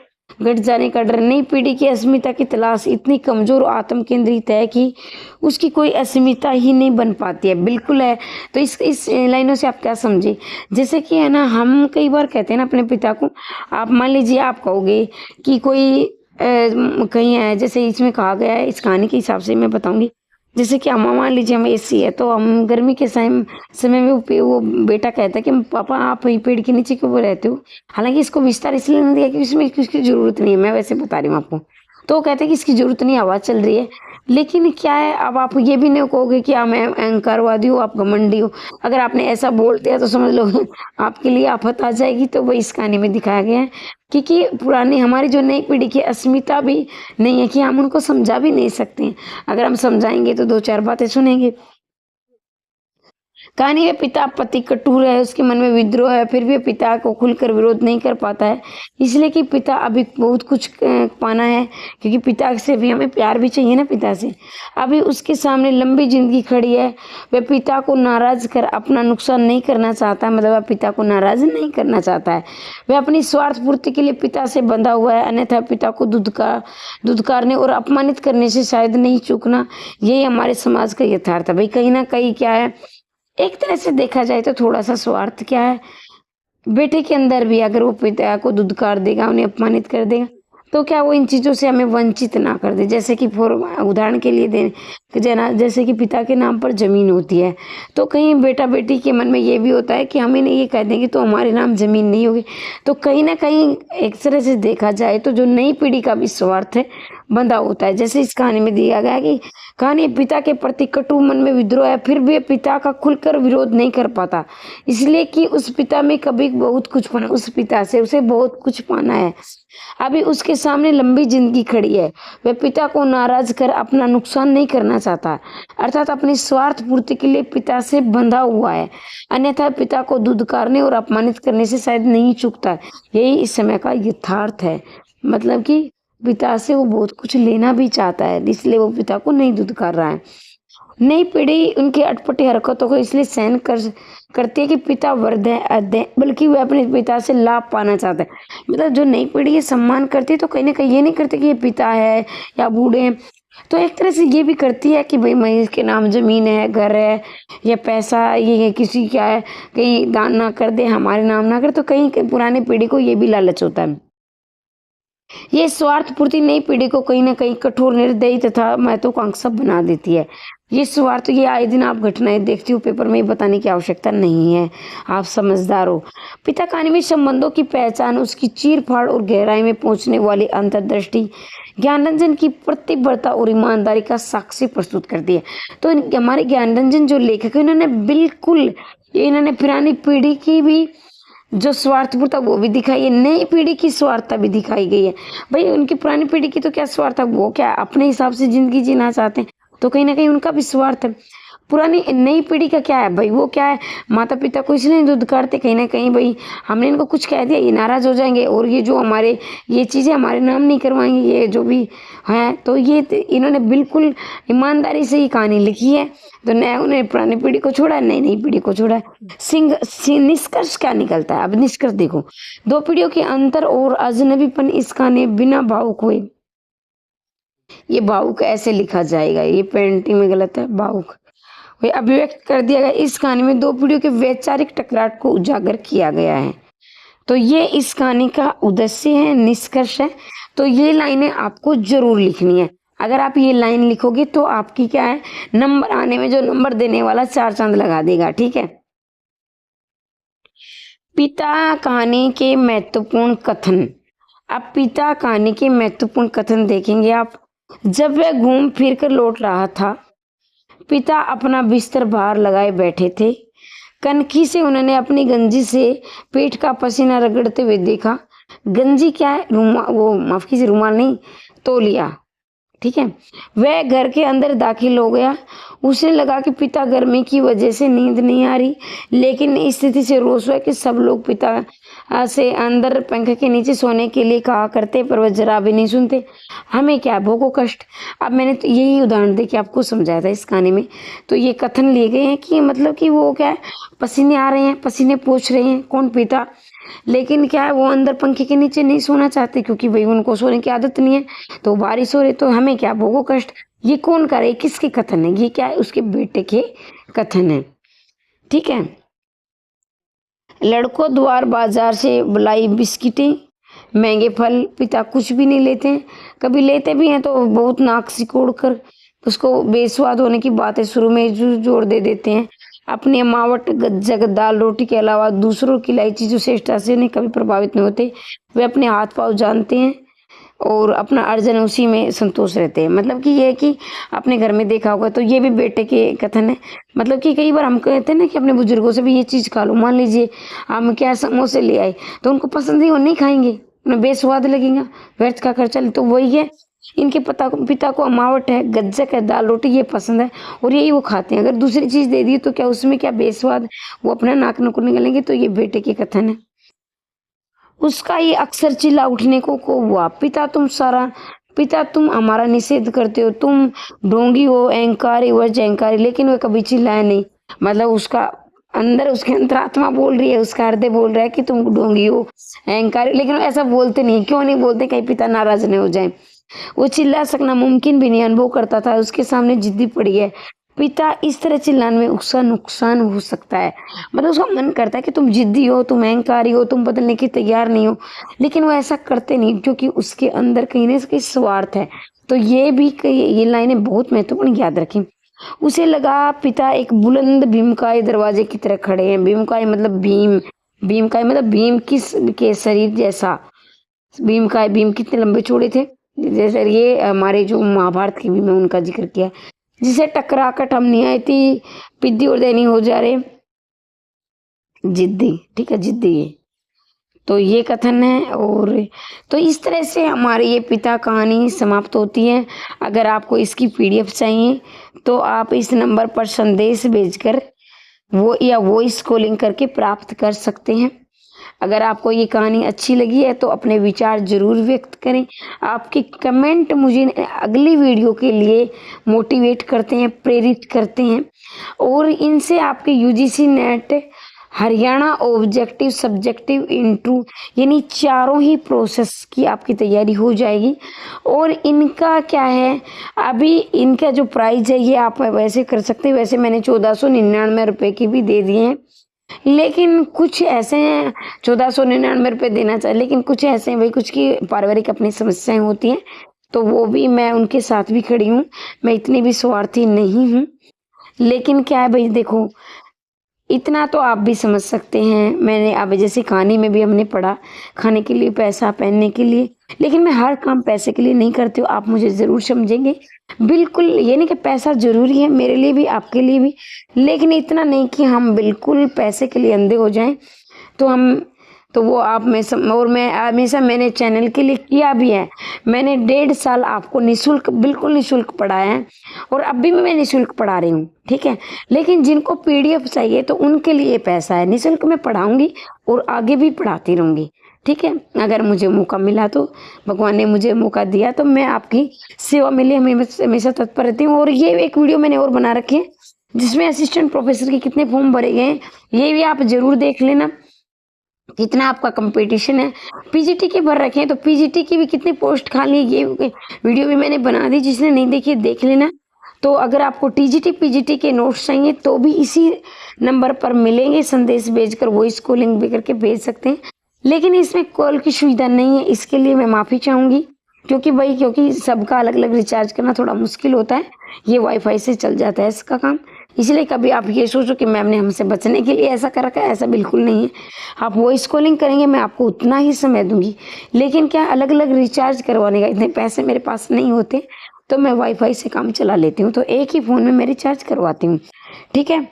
जाने का डर। नई पीढ़ी की अस्मिता की तलाश इतनी कमजोर और आत्म केंद्रित है कि उसकी कोई अस्मिता ही नहीं बन पाती है, बिल्कुल है। तो इस लाइनों से आप क्या समझे, जैसे कि है ना, हम कई बार कहते हैं ना अपने पिता को, आप मान लीजिए आप कहोगे कि कोई कहीं है, जैसे इसमें कहा गया है, इस कहानी के हिसाब से मैं बताऊंगी, जैसे कि हम मान लीजिए हम एसी है तो हम गर्मी के समय में वो बेटा कहता है कि पापा आप ही पेड़ के नीचे क्यों रहते हो। हालांकि इसको विस्तार इसलिए नहीं दिया कि इसमें किसकी जरूरत नहीं है, मैं वैसे बता रही हूँ आपको। तो वो कहते हैं कि इसकी जरूरत नहीं, आवाज़ चल रही है। लेकिन क्या है, अब आप ये भी नहीं कहोगे कि आप अहंकारवादी हो, आप घमंडी हो। अगर आपने ऐसा बोल दिया तो समझ लो आपके लिए आफत आ जाएगी। तो वही इस कहानी में दिखाया गया है क्योंकि पुरानी हमारी जो नई पीढ़ी की अस्मिता भी नहीं है कि हम उनको समझा भी नहीं सकते हैं। अगर हम समझाएंगे तो दो चार बातें सुनेंगे। कहानी में पिता पति कठोर है, उसके मन में विद्रोह है, फिर भी पिता को खुलकर विरोध नहीं कर पाता है, इसलिए कि पिता अभी बहुत कुछ पाना है, क्योंकि पिता से भी हमें प्यार भी चाहिए ना, पिता से। अभी उसके सामने लंबी जिंदगी खड़ी है, वह पिता को नाराज कर अपना नुकसान नहीं करना चाहता, मतलब वह पिता को नाराज नहीं करना चाहता है। वह अपनी स्वार्थ पूर्ति के लिए पिता से बंधा हुआ है, अन्यथा पिता को दुदकारने और अपमानित करने से शायद नहीं चूकना। यही हमारे समाज का यथार्थ है। भाई कहीं ना कहीं क्या है, एक तरह से देखा जाए तो थोड़ा सा स्वार्थ क्या है बेटे के अंदर भी, अगर वो पिता को दुदकार देगा, उन्हें अपमानित कर देगा, तो क्या वो इन चीज़ों से हमें वंचित ना कर दे। जैसे कि फॉर उदाहरण के लिए दें कि जैसे कि पिता के नाम पर ज़मीन होती है, तो कहीं बेटा बेटी के मन में ये भी होता है कि हम इन्हें ये कह देंगे तो हमारे नाम ज़मीन नहीं होगी। तो कहीं ना कहीं एक तरह से देखा जाए तो जो नई पीढ़ी का भी स्वार्थ है बंधा होता है। जैसे इस कहानी में दिया गया कि कहानी पिता के प्रति कटु मन में विद्रोह है, फिर भी पिता का खुलकर विरोध नहीं कर पाता, इसलिए कि उस पिता में कभी बहुत कुछ पाना, उस पिता से उसे बहुत कुछ पाना है। अभी उसके सामने लंबी जिंदगी खड़ी है, वह पिता को नाराज कर अपना नुकसान नहीं करना चाहता, अर्थात अपनी स्वार्थ पूर्ति के लिए पिता से बंधा हुआ है, अन्यथा पिता को दुदकारने और अपमानित करने से शायद नहीं चूकता। यही इस समय का यथार्थ है। मतलब कि पिता से वो बहुत कुछ लेना भी चाहता है, इसलिए वो पिता को नहीं दुदकार रहा है। नई पीढ़ी उनकी अटपटी हरकतों को इसलिए सहन करती है कि पिता वृद्ध है, अध है, बल्कि वह अपने पिता से लाभ पाना चाहता है। मतलब जो नई पीढ़ी ये सम्मान करती है तो कहीं ना कहीं ये नहीं करती कि ये पिता है या बूढ़े हैं, तो एक तरह से ये भी करती है कि भाई मैं इसके नाम जमीन है, घर है या पैसा, ये किसी क्या है, कहीं दान ना कर दे, हमारे नाम ना कर। तो कहीं पुरानी पीढ़ी को ये भी लालच होता है। ये स्वार्थ पूर्ति नई पीढ़ी को कहीं ना कहीं कठोर, निर्दयी तथा महत्वाकांक्षा बना देती है। ये स्वार्थ, ये आए दिन आप घटनाएं देखती हो पेपर में, ये बताने की आवश्यकता नहीं है, आप समझदार हो। पिता कहानी में संबंधों की पहचान, उसकी चीर फाड़ और गहराई में पहुंचने वाली अंतर्दृष्टि ज्ञानरंजन की प्रतिबद्धता और ईमानदारी का साक्षी प्रस्तुत करती है। तो हमारे ज्ञानरंजन जो लेखक है, इन्होंने बिल्कुल इन्होंने पुरानी पीढ़ी की भी जो स्वार्थपूर्ता वो भी दिखाई है, नई पीढ़ी की स्वार्थता भी दिखाई गई है। भाई उनकी पुरानी पीढ़ी की तो क्या स्वार्थ है, वो क्या अपने हिसाब से जिंदगी जीना चाहते हैं, तो कहीं ना कहीं उनका भी स्वार्थ है। पुरानी नई पीढ़ी का क्या है भाई, वो क्या है, माता पिता को इसलिए दूध करते कहीं ना कहीं भाई हमने इनको कुछ कह दिया ये नाराज हो जाएंगे, और ये जो हमारे ये चीज़ें हमारे नाम नहीं करवाएंगे, ये जो भी है। तो ये इन्होंने बिल्कुल ईमानदारी से ही कहानी लिखी है। तो नया उन्हें पुरानी पीढ़ी को छोड़ा, नई नई पीढ़ी को छोड़ा। निष्कर्ष क्या निकलता है, अब निष्कर्ष देखो। दो पीढ़ियों के अंतर और अजनबीपन इस कहानी बिना भावुक हुए, ये भावुक ऐसे लिखा जाएगा, ये पेंटिंग में गलत है, भावुक वे अभिव्यक्त कर दिया गया। इस कहानी में दो पीढ़ियों के वैचारिक टकराव को उजागर किया गया है। तो ये इस कहानी का उद्देश्य है, निष्कर्ष है। तो ये लाइनें आपको जरूर लिखनी है। अगर आप ये लाइन लिखोगे तो आपकी क्या है, नंबर आने में जो नंबर देने वाला 4 चांद लगा देगा, ठीक है। पिता कहानी के महत्वपूर्ण कथन। अब पिता कहानी के महत्वपूर्ण कथन देखेंगे आप। जब वह घूम फिर कर लौट रहा था, पिता अपना बिस्तर बाहर लगाए बैठे थे। कनखी से उन्होंने अपनी गंजी से पेट का पसीना रगड़ते हुए देखा। गंजी क्या है, रुमाल, वो माफ कीजिए रुमाल नहीं, तौलिया, ठीक है। वह घर के अंदर दाखिल हो गया। उसे लगा कि पिता गर्मी की वजह से नींद नहीं आ रही, लेकिन इस स्थिति से रोष हुआ कि सब लोग पिता से अंदर पंखे के नीचे सोने के लिए कहा करते, पर वह जरा भी नहीं सुनते। हमें क्या, भोगो कष्ट। अब मैंने तो यही उदाहरण दे के आपको समझाया था इस कहानी में। तो ये कथन लिए गए हैं कि मतलब कि वो क्या है, पसीने आ रहे हैं, पसीने पोंछ रहे हैं, कौन, पिता, लेकिन क्या है वो अंदर पंखे के नीचे नहीं सोना चाहते, क्योंकि भाई उनको सोने की आदत नहीं है, तो बारिश हो रही। तो हमें क्या, भोगो कष्ट। ये कौन करे, किसके कथन है, ये क्या है, उसके बेटे के कथन है, ठीक है। लड़कों द्वार बाजार से बुलाई बिस्किटें, महंगे फल, पिता कुछ भी नहीं लेते हैं, कभी लेते भी हैं तो बहुत नाक सिकोड़ कर उसको बेस्वाद होने की बातें शुरू में जोर दे देते हैं। अपनी अमावट गज्जक दाल रोटी के अलावा दूसरों की लाई चीज़ों से से नहीं कभी प्रभावित नहीं होते। वे अपने हाथ पाँव जानते हैं और अपना अर्जन उसी में संतोष रहते हैं। मतलब कि ये है कि अपने घर में देखा होगा, तो ये भी बेटे के कथन है। मतलब कि कई बार हम कहते हैं ना कि अपने बुजुर्गों से भी ये चीज़ खा लो, मान लीजिए हम क्या समोसे ले आए तो उनको पसंद ही, वो नहीं खाएंगे, उन्हें बेस्वाद लगेगा, व्यर्थ का खर्चा। तो वही है, इनके पिता को अमावट है, गज्जक है, दाल रोटी ये पसंद है और यही वो खाते हैं। अगर दूसरी चीज़ दे दी तो क्या उसमें क्या बेस्वाद, वो अपना नाक नुकुर निकलेंगे। तो ये बेटे के कथन है। उसका ये अक्सर चिल्ला उठने को हुआ, पिता तुम हमारा निषेध करते हो, तुम ढोंगी हो, अहंकारी हो, जहंकारी। लेकिन वह कभी चिल्लाया नहीं। मतलब उसका अंदर, उसके अंतरात्मा बोल रही है, उसका हृदय बोल रहा है कि तुम ढोंगी हो, अहंकारी, लेकिन ऐसा बोलते नहीं। क्यों नहीं बोलते, कहीं पिता नाराज नहीं हो जाए। वो चिल्ला सकना मुमकिन भी नहीं, अनुभव करता था उसके सामने जिद्दी पड़ी है, पिता इस तरह चिल्लाने में उसका नुकसान हो सकता है। मतलब उसका मन करता है कि तुम जिद्दी हो, तुम अहंकारी हो, तुम बदलने की तैयार नहीं हो, लेकिन वो ऐसा करते नहीं क्योंकि उसके अंदर कहीं ना कहीं स्वार्थ है। तो ये लाइनें बहुत महत्वपूर्ण, याद रखें। उसे लगा पिता एक बुलंद भीमकाय दरवाजे की तरह खड़े हैं। भीमकाय मतलब भीम, भीमकाय मतलब भीम किस के शरीर जैसा। भीमकाय, भीम कितने लंबे चौड़े थे, जैसे ये हमारे जो महाभारत की भीम है उनका जिक्र किया, जिसे टकरा कर हम निहायती पिद्दी और दैनी हो जा रहे, जिद्दी, ठीक है, जिद्दी है। तो ये कथन है। और तो इस तरह से हमारी ये पिता कहानी समाप्त होती है। अगर आपको इसकी पीडीएफ चाहिए तो आप इस नंबर पर संदेश भेजकर वो या वॉइस कॉलिंग करके प्राप्त कर सकते हैं। अगर आपको ये कहानी अच्छी लगी है तो अपने विचार जरूर व्यक्त करें। आपके कमेंट मुझे अगली वीडियो के लिए मोटिवेट करते हैं, प्रेरित करते हैं। और इनसे आपके UGC net Haryana objective subjective interview यानी चारों ही प्रोसेस की आपकी तैयारी हो जाएगी। और इनका क्या है, अभी इनका जो प्राइस है ये आप वैसे कर सकते हैं। वैसे मैंने 1499 रुपये की भी दे दिए हैं, लेकिन कुछ ऐसे हैं 1499 रुपये देना चाहिए, लेकिन कुछ ऐसे हैं भाई, कुछ की पारिवारिक अपनी समस्याएं होती हैं, तो वो भी मैं उनके साथ भी खड़ी हूँ। मैं इतनी भी स्वार्थी नहीं हूँ। लेकिन क्या है भाई, देखो इतना तो आप भी समझ सकते हैं। मैंने अब जैसे कहानी में भी हमने पढ़ा, खाने के लिए पैसा, पहनने के लिए, लेकिन मैं हर काम पैसे के लिए नहीं करती हूँ, आप मुझे ज़रूर समझेंगे। बिल्कुल ये नहीं कि पैसा ज़रूरी है मेरे लिए भी, आपके लिए भी, लेकिन इतना नहीं कि हम बिल्कुल पैसे के लिए अंधे हो जाएं। तो वो आप में और मैं हमेशा मैंने चैनल के लिए किया भी है। मैंने 1.5 साल आपको निःशुल्क, बिल्कुल निःशुल्क पढ़ाया है, और अब भी मैं निःशुल्क पढ़ा रही हूँ, ठीक है। लेकिन जिनको पीडीएफ चाहिए तो उनके लिए पैसा है। निःशुल्क मैं पढ़ाऊंगी और आगे भी पढ़ाती रहूंगी, ठीक है। अगर मुझे मौका मिला तो, भगवान ने मुझे मौका दिया तो मैं आपकी सेवा में लिए हमेशा तत्पर रहती हूँ। और ये एक वीडियो मैंने और बना रखी है जिसमें असिस्टेंट प्रोफेसर के कितने फॉर्म भरे गए हैं, ये भी आप जरूर देख लेना, कितना आपका कंपटीशन है। पीजीटी के भर रखे हैं तो पीजीटी की भी कितनी पोस्ट खाली है, ये वीडियो भी मैंने बना दी, जिसने नहीं देखी देख लेना। तो अगर आपको टीजीटी पीजीटी के नोट्स चाहिए तो भी इसी नंबर पर मिलेंगे, संदेश भेजकर वॉइस कॉलिंग भी करके भेज सकते हैं। लेकिन इसमें कॉल की सुविधा नहीं है, इसके लिए मैं माफ़ी चाहूँगी, क्योंकि सबका अलग अलग रिचार्ज करना थोड़ा मुश्किल होता है। ये वाईफाई से चल जाता है इसका काम, इसलिए कभी आप ये सोचो कि मैम ने हमसे बचने के लिए ऐसा कर रखा है, ऐसा बिल्कुल नहीं है। आप वॉइस कॉलिंग करेंगे मैं आपको उतना ही समय दूंगी, लेकिन क्या अलग अलग रिचार्ज करवाने का इतने पैसे मेरे पास नहीं होते, तो मैं वाईफाई से काम चला लेती हूँ, तो एक ही फ़ोन में मैं रिचार्ज करवाती हूँ, ठीक है।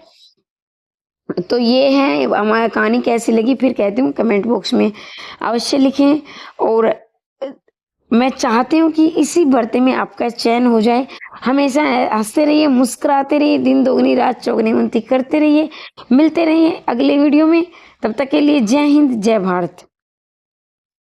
तो ये है हमारी कहानी, कैसी लगी फिर कहती हूँ कमेंट बॉक्स में अवश्य लिखें। और मैं चाहती हूँ कि इसी भर्ती में आपका चयन हो जाए। हमेशा हंसते रहिए, मुस्कुराते रहिए, दिन दोगुनी रात चौगुनी उन्नति करते रहिए। मिलते रहिए अगले वीडियो में, तब तक के लिए जय हिंद, जय भारत।